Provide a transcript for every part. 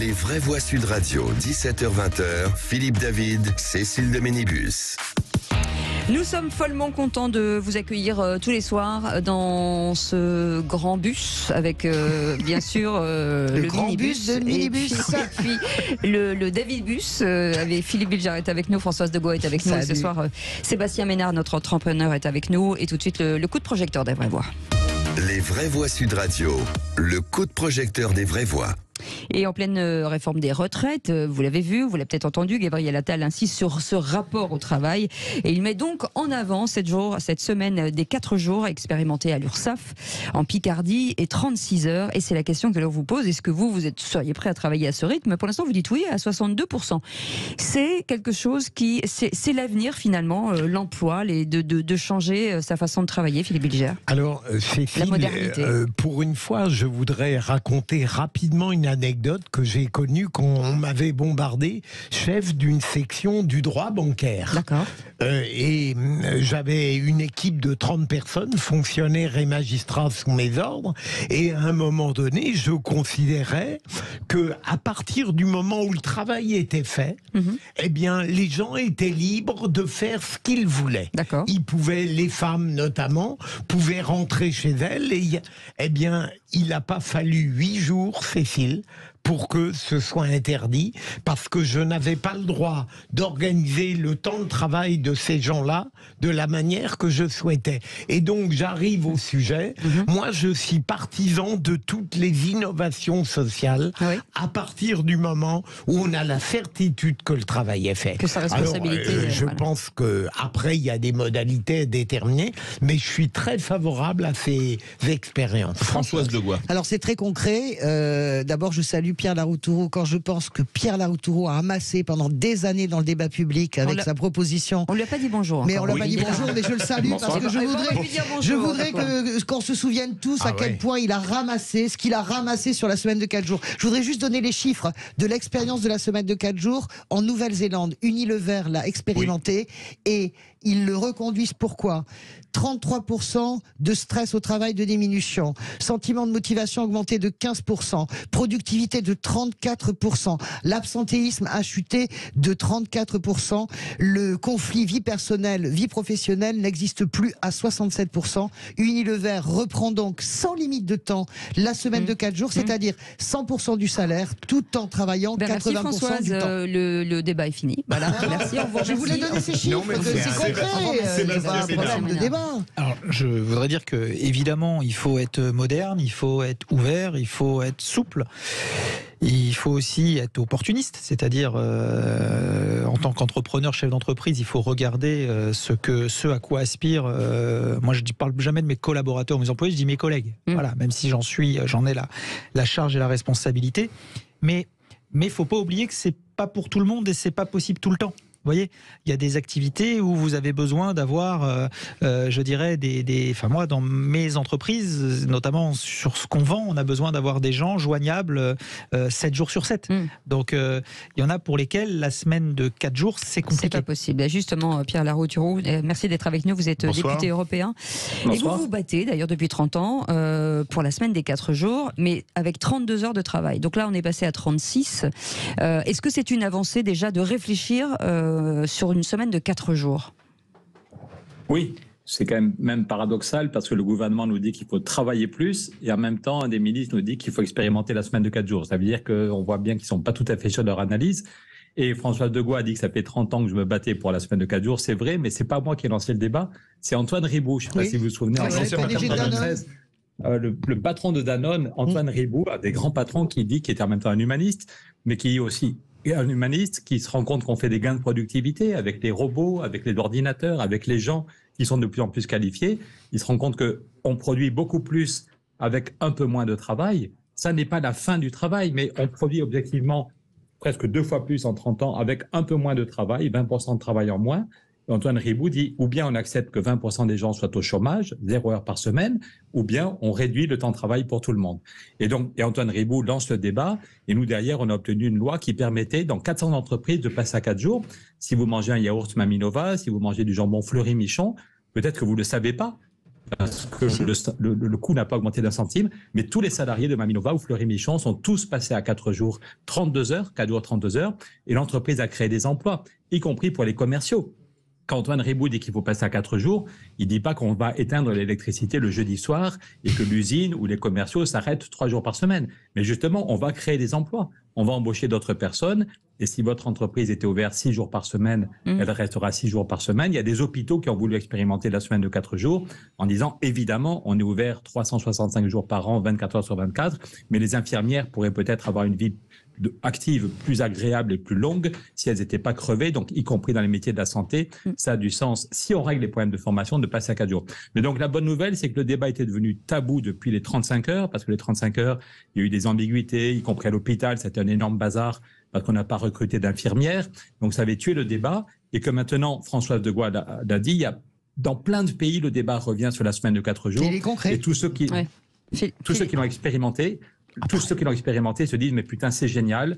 Les vraies voix Sud Radio, 17h-20h, Philippe David, Cécile de Ménibus. Nous sommes follement contents de vous accueillir tous les soirs dans ce grand bus avec bien sûr le grand minibus bus de Minibus. et puis le David Bus avec Philippe Bilger est avec nous, Françoise Degois est avec nous et ce soir Sébastien Ménard, notre entrepreneur, est avec nous et tout de suite le coup de projecteur des vraies voix. Les vraies voix Sud Radio, le coup de projecteur des vraies voix. Et en pleine réforme des retraites, vous l'avez vu, vous l'avez peut-être entendu, Gabriel Attal insiste sur ce rapport au travail et il met donc en avant cette semaine des 4 jours expérimentés à l'URSSAF en Picardie et 36 heures. Et c'est la question que l'on vous pose, est-ce que vous seriez prêt à travailler à ce rythme? Pour l'instant vous dites oui à 62%. C'est quelque chose c'est l'avenir finalement, l'emploi, de changer sa façon de travailler, Philippe Bilger. Alors Cécile, pour une fois je voudrais raconter rapidement une anecdote que j'ai connue quand on m'avait bombardé chef d'une section du droit bancaire. D'accord. Et j'avais une équipe de 30 personnes, fonctionnaires et magistrats sous mes ordres, et à un moment donné, je considérais que à partir du moment où le travail était fait, eh bien, les gens étaient libres de faire ce qu'ils voulaient. D'accord. Ils pouvaient, les femmes notamment, pouvaient rentrer chez elles, et eh bien, il n'a pas fallu 8 jours, Cécile, pour que ce soit interdit, parce que je n'avais pas le droit d'organiser le temps de travail de ces gens-là de la manière que je souhaitais. Et donc j'arrive au sujet. Moi, je suis partisan de toutes les innovations sociales à partir du moment où on a la certitude que le travail est fait. Que sa responsabilité. Alors, je pense que après il y a des modalités déterminées, mais je suis très favorable à ces expériences. Françoise Degois. Alors c'est très concret. D'abord, je salue Pierre Laroutourou quand je pense que Pierre Laroutourou a amassé pendant des années dans le débat public avec sa proposition. On lui a pas dit bonjour. Mais on lui a pas dit bonjour, mais je le salue parce que je voudrais qu'on se souvienne tous à quel point il a ramassé ce qu'il a ramassé sur la semaine de 4 jours. Je voudrais juste donner les chiffres de l'expérience de la semaine de 4 jours en Nouvelle-Zélande. Unilever l'a expérimenté et ils le reconduisent. Pourquoi ? 33% de stress au travail de diminution, sentiment de motivation augmenté de 15%, productivité de 34%, l'absentéisme a chuté de 34%, le conflit vie personnelle, vie professionnelle n'existe plus à 67%. Unilever reprend donc sans limite de temps la semaine de 4 jours, c'est-à-dire 100% du salaire, tout en travaillant 80% merci Françoise, du temps. Le débat est fini. Voilà. Merci, au revoir. Je voulais donner ces chiffres, c'est concret, débat. Alors, je voudrais dire que évidemment, il faut être moderne, il faut être ouvert, il faut être souple. Il faut aussi être opportuniste, c'est-à-dire en tant qu'entrepreneur, chef d'entreprise, il faut regarder ce à quoi aspirent. Moi, je ne parle jamais de mes collaborateurs, mes employés, je dis mes collègues. Voilà, même si j'en ai la charge et la responsabilité. Mais il faut pas oublier que c'est pas pour tout le monde et c'est pas possible tout le temps. Vous voyez, il y a des activités où vous avez besoin d'avoir, je dirais, enfin moi, dans mes entreprises, notamment sur ce qu'on vend, on a besoin d'avoir des gens joignables 7 jours sur 7. Donc, il y en a pour lesquels la semaine de 4 jours, c'est compliqué. C'est pas possible. Justement, Pierre Laroutourou, merci d'être avec nous. Vous êtes député européen. Bonsoir. Et vous vous battez, d'ailleurs, depuis 30 ans, pour la semaine des 4 jours, mais avec 32 heures de travail. Donc là, on est passé à 36. Est-ce que c'est une avancée déjà de réfléchir sur une semaine de 4 jours? Oui, c'est quand même paradoxal parce que le gouvernement nous dit qu'il faut travailler plus et en même temps, un des ministres nous dit qu'il faut expérimenter la semaine de 4 jours. Ça veut dire qu'on voit bien qu'ils ne sont pas tout à fait sur leur analyse. Et Françoise Degois a dit que ça fait 30 ans que je me battais pour la semaine de 4 jours. C'est vrai, mais ce n'est pas moi qui ai lancé le débat. C'est Antoine Riboud. Je ne sais pas si vous vous souvenez. En 1993, le patron de Danone, Antoine Riboud, un des grands patrons qui était en même temps un humaniste, mais qui est aussi un humaniste qui se rend compte qu'on fait des gains de productivité avec les robots, avec les ordinateurs, avec les gens qui sont de plus en plus qualifiés. Il se rend compte qu'on produit beaucoup plus avec un peu moins de travail. Ça n'est pas la fin du travail, mais on produit objectivement presque 2 fois plus en 30 ans avec un peu moins de travail, 20% de travail en moins. Antoine Riboud dit ou bien on accepte que 20% des gens soient au chômage, 0 heure par semaine, ou bien on réduit le temps de travail pour tout le monde. Et Antoine Riboud lance le débat, et nous derrière on a obtenu une loi qui permettait dans 400 entreprises de passer à 4 jours. Si vous mangez un yaourt Maminova, si vous mangez du jambon Fleury Michon, peut-être que vous ne le savez pas, parce que le coût n'a pas augmenté d'un centime, mais tous les salariés de Maminova ou Fleury-Michon sont tous passés à 4 jours 32 heures, 4 jours 32 heures, et l'entreprise a créé des emplois, y compris pour les commerciaux. Quand Antoine Riboud dit qu'il faut passer à 4 jours, il ne dit pas qu'on va éteindre l'électricité le jeudi soir et que l'usine ou les commerciaux s'arrêtent 3 jours par semaine. Mais justement, on va créer des emplois. On va embaucher d'autres personnes. Et si votre entreprise était ouverte 6 jours par semaine, elle restera 6 jours par semaine. Il y a des hôpitaux qui ont voulu expérimenter la semaine de 4 jours en disant, évidemment, on est ouvert 365 jours par an, 24 heures sur 24, mais les infirmières pourraient peut-être avoir une vie active plus agréable et plus longue si elles n'étaient pas crevées, donc y compris dans les métiers de la santé. Ça a du sens, si on règle les problèmes de formation, de passer à 4 jours. Mais donc la bonne nouvelle, c'est que le débat était devenu tabou depuis les 35 heures, parce que les 35 heures, il y a eu des ambiguïtés, y compris à l'hôpital, c'était un énorme bazar, parce qu'on n'a pas recruté d'infirmières, donc ça avait tué le débat, et que maintenant, Françoise de Gaulle a dit, il y a dans plein de pays, le débat revient sur la semaine de 4 jours, et tous ceux qui l'ont expérimenté, tous ceux qui l'ont expérimenté se disent, mais putain, c'est génial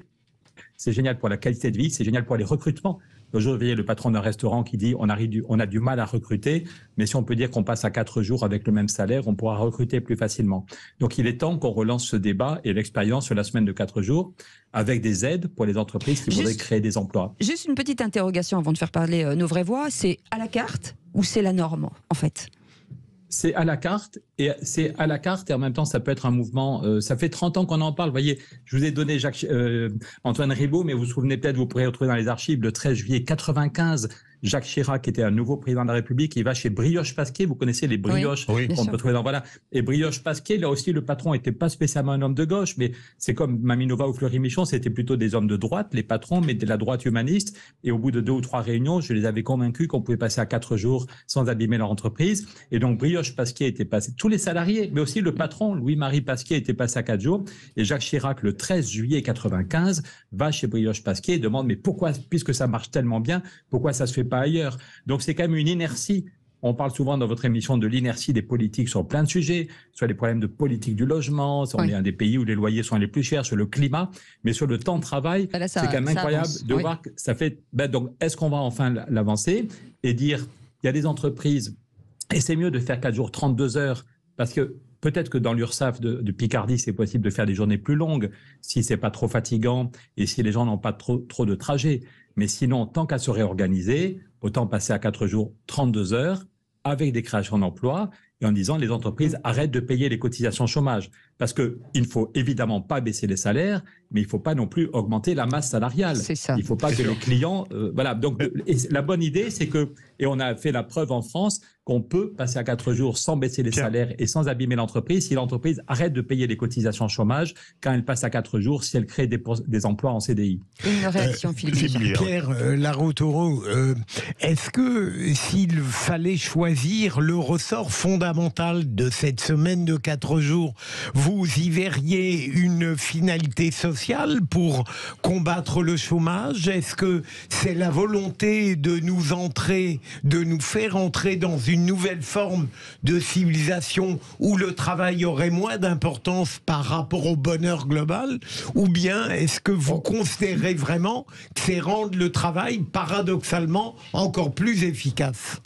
pour la qualité de vie, c'est génial pour les recrutements. Aujourd'hui, vous voyez le patron d'un restaurant qui dit, on a du mal à recruter, mais si on peut dire qu'on passe à 4 jours avec le même salaire, on pourra recruter plus facilement. Donc, il est temps qu'on relance ce débat et l'expérience sur la semaine de 4 jours avec des aides pour les entreprises qui voudraient créer des emplois. Juste une petite interrogation avant de faire parler nos vraies voix, c'est à la carte ou c'est la norme, en fait ? C'est à la carte et en même temps ça peut être un mouvement. Ça fait 30 ans qu'on en parle. Vous voyez, je vous ai donné Antoine Riboud, mais vous vous souvenez peut-être, vous pourrez retrouver dans les archives, le 13 juillet 95, Jacques Chirac, qui était un nouveau président de la République, il va chez Brioche Pasquier. Vous connaissez les brioches qu'on peut trouver dans voilà. Et Brioche Pasquier, là aussi, le patron n'était pas spécialement un homme de gauche, mais c'est comme Maminova ou Fleury-Michon, c'était plutôt des hommes de droite, les patrons, mais de la droite humaniste. Et au bout de 2 ou 3 réunions, je les avais convaincus qu'on pouvait passer à 4 jours sans abîmer leur entreprise. Et donc Brioche Pasquier était passé, tous les salariés, mais aussi le patron, Louis-Marie Pasquier, était passé à 4 jours. Et Jacques Chirac, le 13 juillet 95, va chez Brioche Pasquier et demande, mais pourquoi, puisque ça marche tellement bien, pourquoi ça se fait pas ailleurs? Donc c'est quand même une inertie. On parle souvent dans votre émission de l'inertie des politiques sur plein de sujets, sur les problèmes de politique du logement, on est un des pays où les loyers sont les plus chers, sur le climat, mais sur le temps de travail, c'est quand même incroyable de voir que ça fait... donc est-ce qu'on va enfin l'avancer et dire, il y a des entreprises, et c'est mieux de faire 4 jours 32 heures, parce que peut-être que dans l'URSSAF de Picardie, c'est possible de faire des journées plus longues, si c'est pas trop fatigant et si les gens n'ont pas trop de trajets. Mais sinon, tant qu'à se réorganiser, autant passer à 4 jours 32 heures avec des créations d'emplois et en disant les entreprises arrêtent de payer les cotisations chômage. Parce qu'il ne faut évidemment pas baisser les salaires, mais il ne faut pas non plus augmenter la masse salariale. C'est ça. Il ne faut pas que les clients... voilà. Donc, la bonne idée, c'est que, et on a fait la preuve en France, qu'on peut passer à 4 jours sans baisser les salaires et sans abîmer l'entreprise si l'entreprise arrête de payer les cotisations chômage quand elle passe à 4 jours, si elle crée des emplois en CDI. Une réaction, Philippe. Pierre Laroutourou, est-ce que s'il fallait choisir le ressort fondamental de cette semaine de 4 jours, vous y verriez une finalité sociale pour combattre le chômage? Est-ce que c'est la volonté de nous faire entrer dans une nouvelle forme de civilisation où le travail aurait moins d'importance par rapport au bonheur global? Ou bien est-ce que vous considérez vraiment que c'est rendre le travail paradoxalement encore plus efficace?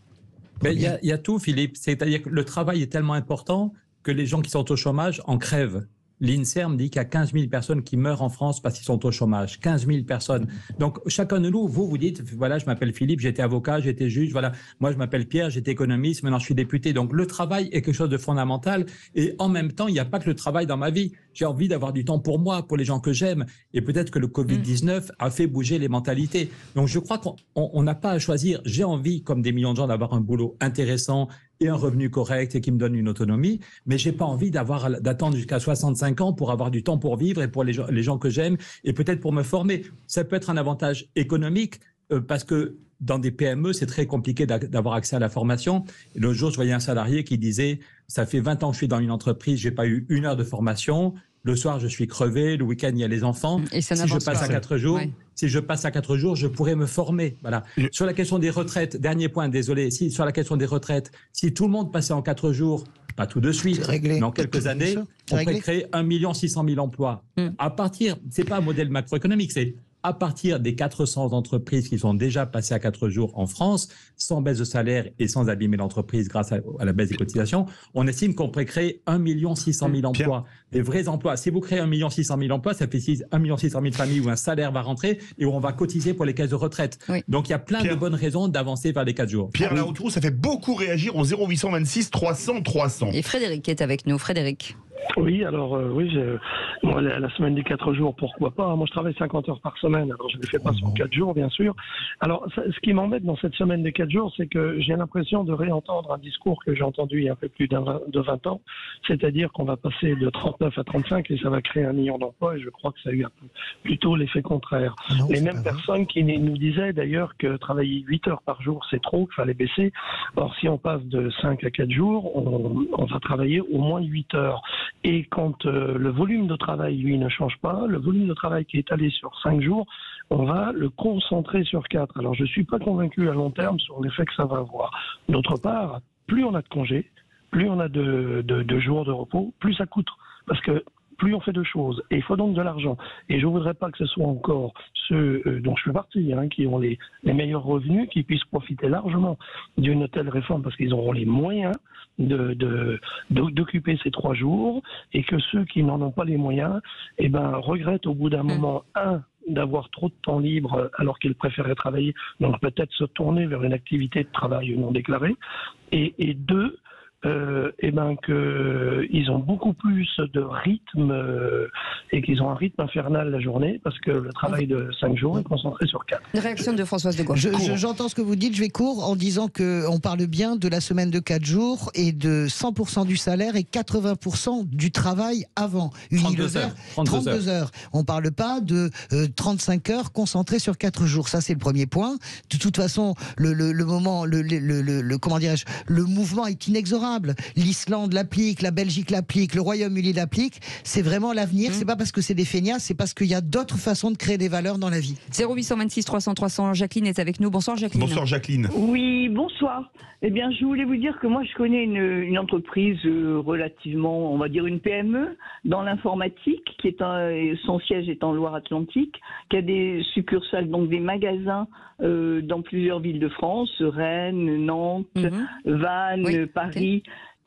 Mais il y a tout, Philippe. C'est-à-dire que le travail est tellement important que les gens qui sont au chômage en crèvent. L'INSERM dit qu'il y a 15 000 personnes qui meurent en France parce qu'ils sont au chômage. 15 000 personnes. Donc, chacun de nous, vous dites, voilà, je m'appelle Philippe, j'étais avocat, j'étais juge, voilà. Moi, je m'appelle Pierre, j'étais économiste, maintenant je suis député. Donc, le travail est quelque chose de fondamental. Et en même temps, il n'y a pas que le travail dans ma vie. J'ai envie d'avoir du temps pour moi, pour les gens que j'aime. Et peut-être que le Covid-19 a fait bouger les mentalités. Donc, je crois qu'on n'a pas à choisir. J'ai envie, comme des millions de gens, d'avoir un boulot intéressant et un revenu correct et qui me donne une autonomie, mais j'ai pas envie d'attendre jusqu'à 65 ans pour avoir du temps pour vivre et pour les gens que j'aime et peut-être pour me former. Ça peut être un avantage économique parce que dans des PME, c'est très compliqué d'avoir accès à la formation. Et l'autre jour, je voyais un salarié qui disait « ça fait 20 ans que je suis dans une entreprise, j'ai pas eu 1 heure de formation. Le soir, je suis crevé. Le week-end, il y a les enfants. Et ça si je passe à 4 jours, si je passe à 4 jours, je pourrais me former. Voilà. Sur la question des retraites, dernier point, désolé. Sur la question des retraites, si tout le monde passait en 4 jours, pas tout de suite, mais en quelques années, on pourrait créer 1 600 000 emplois. À partir, c'est pas un modèle macroéconomique, c'est à partir des 400 entreprises qui sont déjà passées à 4 jours en France, sans baisse de salaire et sans abîmer l'entreprise grâce à la baisse des cotisations, on estime qu'on pourrait créer 1 600 000 emplois, des vrais emplois. Si vous créez 1 600 000 emplois, ça fait 1 600 000 familles où un salaire va rentrer et où on va cotiser pour les caisses de retraite. Oui. Donc il y a plein de bonnes raisons d'avancer vers les 4 jours. Pierre Laroutourou, ça fait beaucoup réagir au 0826 300 300. Et Frédéric est avec nous. Frédéric. Oui, alors moi, la semaine des 4 jours, pourquoi pas. Moi, je travaille 50 heures par semaine, alors je ne le fais pas sur 4 jours, bien sûr. Alors, ce qui m'embête dans cette semaine des 4 jours, c'est que j'ai l'impression de réentendre un discours que j'ai entendu il y a un peu plus de 20 ans, c'est-à-dire qu'on va passer de 39 à 35 et ça va créer 1 million d'emplois, et je crois que ça a eu plutôt l'effet contraire. Non, les mêmes personnes qui nous disaient d'ailleurs que travailler 8 heures par jour, c'est trop, qu'il fallait baisser. Or, si on passe de 5 à 4 jours, on va travailler au moins 8 heures. Et quand le volume de travail, lui, ne change pas, le volume de travail qui est étalé sur 5 jours, on va le concentrer sur 4. Alors, je ne suis pas convaincu à long terme sur l'effet que ça va avoir. D'autre part, plus on a de congés, plus on a de jours de repos, plus ça coûte. Parce que plus on fait de choses, et il faut donc de l'argent. Et je ne voudrais pas que ce soit encore ceux dont je fais partie, qui ont les meilleurs revenus, qui puissent profiter largement d'une telle réforme, parce qu'ils auront les moyens d'occuper ces 3 jours, et que ceux qui n'en ont pas les moyens, regrettent au bout d'un moment, d'avoir trop de temps libre alors qu'ils préféraient travailler, donc peut-être se tourner vers une activité de travail non déclarée, et 2, qu'ils ont beaucoup plus de rythme et qu'ils ont un rythme infernal la journée parce que le travail de 5 jours est concentré sur 4. Une réaction de Françoise de Gaulle. J'entends ce que vous dites, je vais court en disant qu'on parle bien de la semaine de 4 jours et de 100% du salaire et 80% du travail avant. 32 heures. On ne parle pas de 35 heures concentrées sur 4 jours. Ça, c'est le premier point. De toute façon, le mouvement est inexorable. L'Islande l'applique, la Belgique l'applique, le Royaume-Uni l'applique. C'est vraiment l'avenir. C'est pas parce que c'est des feignasses, c'est parce qu'il y a d'autres façons de créer des valeurs dans la vie. 0826 300 300. Jacqueline est avec nous. Bonsoir Jacqueline. Bonsoir Jacqueline. Oui, bonsoir. Eh bien, je voulais vous dire que moi, je connais une entreprise relativement, on va dire une PME dans l'informatique, qui est son siège est en Loire-Atlantique, qui a des succursales, donc des magasins dans plusieurs villes de France, Rennes, Nantes, Vannes, Paris.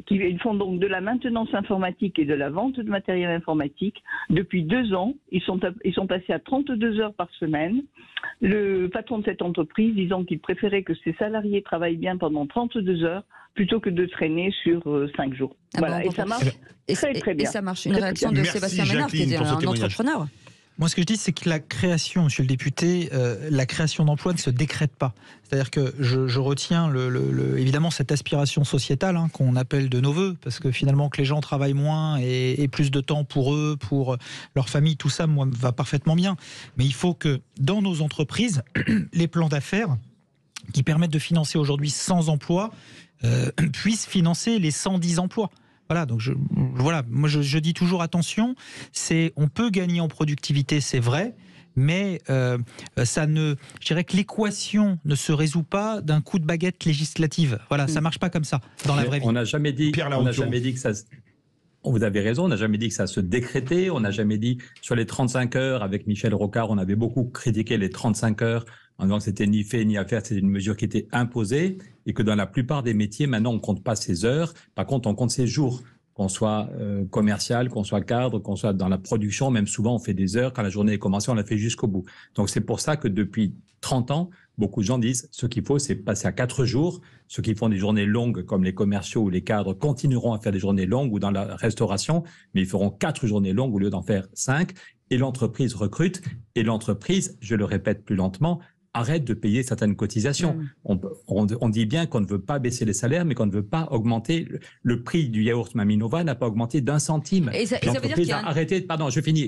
Qui font donc de la maintenance informatique et de la vente de matériel informatique. Depuis 2 ans, ils sont passés à 32 heures par semaine. Le patron de cette entreprise disant qu'il préférait que ses salariés travaillent bien pendant 32 heures plutôt que de traîner sur 5 jours. Voilà, et ça marche très bien. Et ça marche. Une réaction de Sébastien Ménard, qui est un entrepreneur. Moi, ce que je dis, c'est que la création, monsieur le député, la création d'emplois ne se décrète pas. C'est-à-dire que je retiens évidemment cette aspiration sociétale qu'on appelle de nos voeux, parce que finalement, que les gens travaillent moins et plus de temps pour eux, pour leur famille, tout ça, moi, va parfaitement bien. Mais il faut que dans nos entreprises, les plans d'affaires qui permettent de financer aujourd'hui 100 emplois puissent financer les 110 emplois. Voilà, donc moi je dis toujours attention, on peut gagner en productivité, c'est vrai, mais je dirais que l'équation ne se résout pas d'un coup de baguette législative. Voilà, ça marche pas comme ça dans la vraie vie. On n'a jamais dit que ça. Vous avez raison, on n'a jamais dit que ça se décrétait, on n'a jamais dit sur les 35 heures, avec Michel Rocard, on avait beaucoup critiqué les 35 heures, en disant que c'était ni fait ni à faire, c'était une mesure qui était imposée, et que dans la plupart des métiers, maintenant, on ne compte pas ses heures, par contre, on compte ses jours. Qu'on soit commercial, qu'on soit cadre, qu'on soit dans la production, même souvent on fait des heures, quand la journée est commencée, on la fait jusqu'au bout. Donc c'est pour ça que depuis 30 ans, beaucoup de gens disent ce qu'il faut, c'est passer à 4 jours. Ceux qui font des journées longues, comme les commerciaux ou les cadres, continueront à faire des journées longues ou dans la restauration, mais ils feront 4 journées longues au lieu d'en faire 5. Et l'entreprise recrute, et l'entreprise, je le répète plus lentement, arrête de payer certaines cotisations. On dit bien qu'on ne veut pas baisser les salaires, mais qu'on ne veut pas augmenter. Le prix du yaourt Maminova n'a pas augmenté d'1 centime. L'entreprise a arrêté,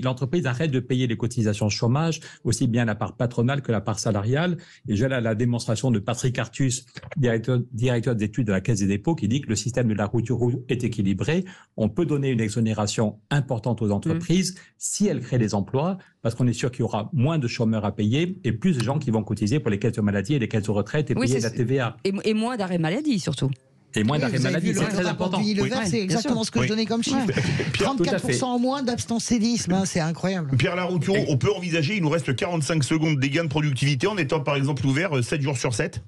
l'entreprise arrête de payer les cotisations chômage, aussi bien la part patronale que la part salariale. Et j'ai là la démonstration de Patrick Artus, directeur d'études de la Caisse des dépôts, qui dit que le système de la Routurou est équilibré. On peut donner une exonération importante aux entreprises si elles créent des emplois, parce qu'on est sûr qu'il y aura moins de chômeurs à payer et plus de gens qui vont cotiser pour les caisses de maladie et les caisses de retraite et payer la TVA. Et moins d'arrêt maladie, surtout. Et moins d'arrêt maladie, c'est très important. C'est exactement ce que je donnais comme chiffre. 34% en moins d'abstentéisme, c'est incroyable. Pierre Larouture, on peut envisager, il nous reste 45 secondes des gains de productivité en étant par exemple ouvert 7 jours sur 7 ?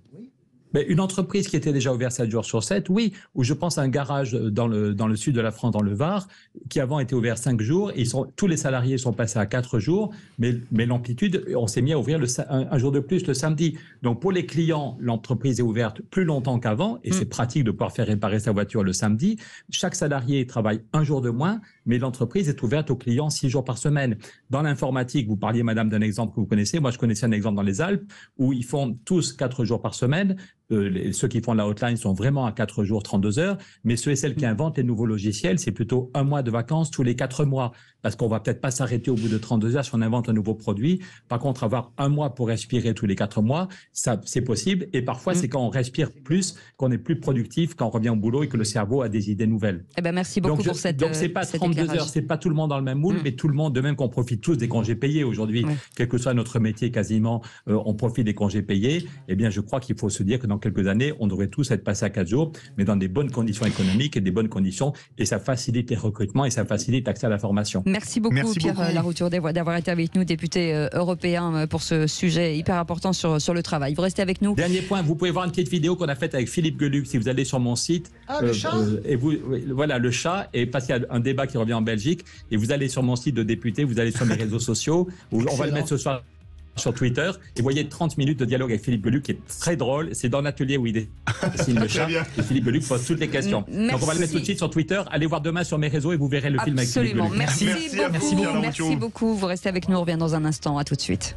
Mais une entreprise qui était déjà ouverte 7 jours sur 7, oui. Ou je pense à un garage dans le sud de la France, dans le Var, qui avant était ouvert 5 jours. Et tous les salariés sont passés à 4 jours. Mais l'amplitude, on s'est mis à ouvrir un jour de plus le samedi. Donc pour les clients, l'entreprise est ouverte plus longtemps qu'avant. Et c'est pratique de pouvoir faire réparer sa voiture le samedi. Chaque salarié travaille un jour de moins. Mais l'entreprise est ouverte aux clients 6 jours par semaine. Dans l'informatique, vous parliez, madame, d'un exemple que vous connaissez. Moi, je connaissais un exemple dans les Alpes où ils font tous 4 jours par semaine. Ceux qui font la hotline sont vraiment à 4 jours, 32 heures. Mais ceux et celles qui inventent les nouveaux logiciels, c'est plutôt un mois de vacances tous les 4 mois. Parce qu'on va peut-être pas s'arrêter au bout de 32 heures si on invente un nouveau produit. Par contre, avoir un mois pour respirer tous les 4 mois, ça, c'est possible. Et parfois, c'est quand on respire plus, qu'on est plus productif, quand on revient au boulot et que le cerveau a des idées nouvelles. Eh ben, merci beaucoup pour cette Donc, c'est pas 32 heures, c'est pas tout le monde dans le même moule, mais tout le monde, de même qu'on profite tous des congés payés aujourd'hui. Quel que soit notre métier, quasiment, on profite des congés payés. Eh bien, je crois qu'il faut se dire que dans quelques années, on devrait tous être passés à 4 jours, mais dans des bonnes conditions économiques et des bonnes conditions. Et ça facilite les recrutements et ça facilite l'accès à la formation. Merci beaucoup, Pierre Larouture, d'avoir été avec nous, député européen, pour ce sujet hyper important sur le travail. Vous restez avec nous. Dernier point, vous pouvez voir une petite vidéo qu'on a faite avec Philippe Geluc si vous allez sur mon site. Le chat voilà, le chat. Et parce qu'il y a un débat qui revient en Belgique. Et vous allez sur mon site de député, vous allez sur mes réseaux sociaux. On va le mettre ce soir sur Twitter, et vous voyez 30 minutes de dialogue avec Philippe Geluc qui est très drôle. C'est dans l'atelier où il dessine le chat et Philippe Geluc pose toutes les questions. Merci. Donc on va le mettre tout de suite sur Twitter. Allez voir demain sur mes réseaux et vous verrez le film avec Philippe Geluc. Merci beaucoup. Vous restez avec nous, on revient dans un instant. À tout de suite.